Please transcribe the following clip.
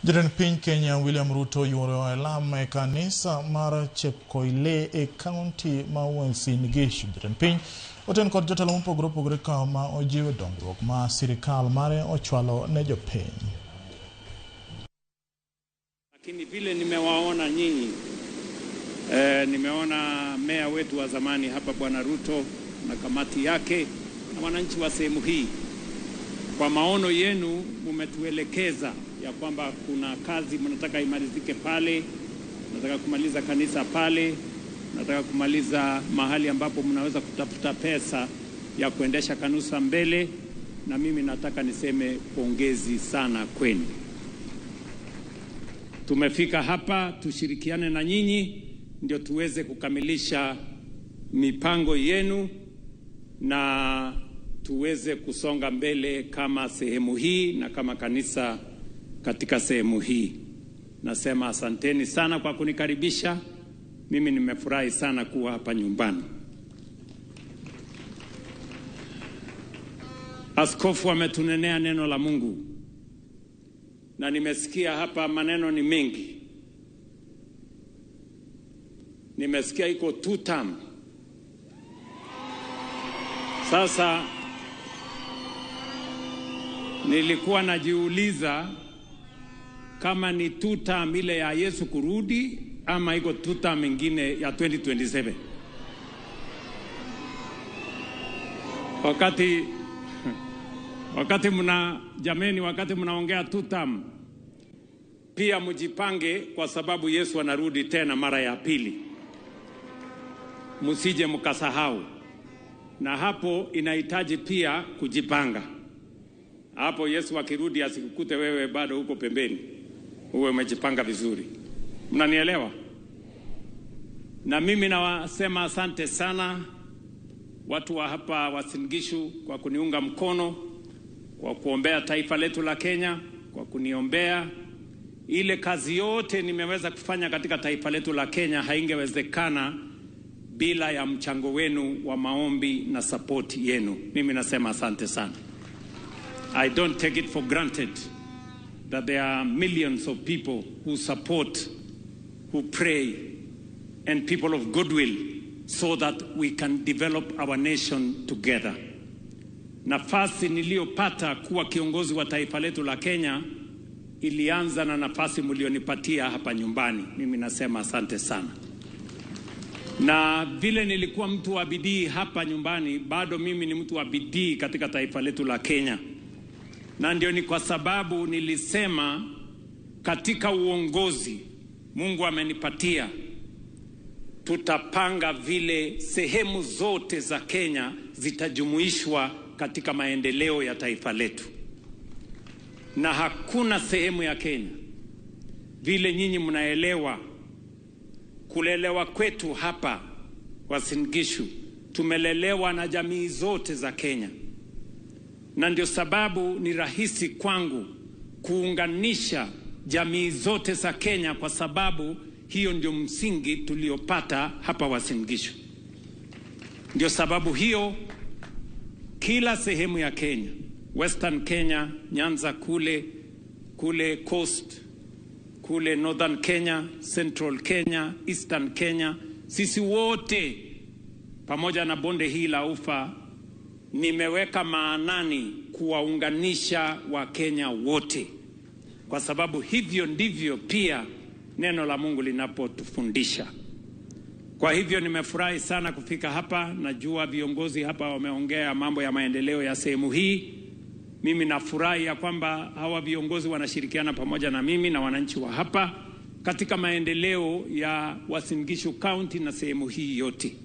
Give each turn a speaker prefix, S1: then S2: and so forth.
S1: Jatend piny Kenya William Ruto yuoro elam e kanisa mar Chepkoile e kaunti ma Uasin Gishu. Jatend piny oten kod jotelo mopogore opogore ka ma ojiwo dongruok ma sirikal mare ochwalo ne jopiny.
S2: Lakini vile nimewaona nyinyi, nimeona meya wetu wa zamani hapa Bwana Ruto na kamati yake na wananchi wa sehemu hii. Kwa maono yenu mumetuelekeza ya kwamba kuna kazi mnataka imalizike pale, mnataka kumaliza kanisa pale, mnataka kumaliza mahali ambapo mnaweza kutafuta pesa ya kuendesha kanisa mbele, na mimi nataka niseme pongezi sana kwenu. Tumefika hapa tushirikiane na nyinyi ndio tuweze kukamilisha mipango yenu na tuweze kusonga mbele kama sehemu hii na kama kanisa katika sehemu hii. Nasema asanteni sana kwa kunikaribisha. Mimi nimefurahi sana kuwa hapa nyumbani. Askofu ametunenea neno la Mungu na nimesikia hapa maneno ni mengi. Nimesikia iko 2 term. Sasa nilikuwa najiuliza kama ni 2 term ile ya Yesu kurudi ama iko 2 term nyingine ya 2027. Wakati mnaongea 2 term, pia mjipange kwa sababu Yesu anarudi tena mara ya pili. Msije mkasahau. Na hapo inahitaji pia kujipanga. Hapo Yesu akirudi asikukute wewe bado uko pembeni. Uwe umejipanga vizuri. Mnanielewa? Na mimi nawasema asante sana watu wa hapa Uasin Gishu kwa kuniunga mkono, kwa kuombea taifa letu la Kenya, kwa kuniombea. Ile kazi yote nimeweza kufanya katika taifa letu la Kenya haingewezekana bila ya mchango wenu wa maombi na support yenu. Mimi nasema asante sana. I don't take it for granted that there are millions of people who support, who pray, and people of goodwill so that we can develop our nation together. Nafasi niliyopata kuwa kiongozi wa taifa letu la Kenya ilianza na nafasi mlionipatia hapa nyumbani. Mimi nasema asante sana. Na vile nilikuwa mtu wa bidii hapa nyumbani, bado mimi ni mtu wa bidii katika taifa letu la Kenya. Na ndio ni kwa sababu nilisema katika uongozi Mungu amenipatia, tutapanga vile sehemu zote za Kenya zitajumuishwa katika maendeleo ya taifa letu. Na hakuna sehemu ya Kenya, vile nyinyi mnaelewa, kulelewa kwetu hapa Uasin Gishu, tumelelewa na jamii zote za Kenya. Na ndio sababu ni rahisi kwangu kuunganisha jamii zote za Kenya, kwa sababu hiyo ndio msingi tuliopata hapa Uasin Gishu. Ndio sababu hiyo kila sehemu ya Kenya, Western Kenya, Nyanza kule Coast, kule Northern Kenya, Central Kenya, Eastern Kenya, sisi wote pamoja na bonde hii la Ufa, nimeweka maanani kuwaunganisha wa Kenya wote, kwa sababu hivyo ndivyo pia neno la Mungu linapotufundisha. Kwa hivyo nimefurahi sana kufika hapa. Najua viongozi hapa wameongea mambo ya maendeleo ya sehemu hii. Mimi nafurahi ya kwamba hawa viongozi wanashirikiana pamoja na mimi na wananchi wa hapa katika maendeleo ya Uasin Gishu County na sehemu hii yote.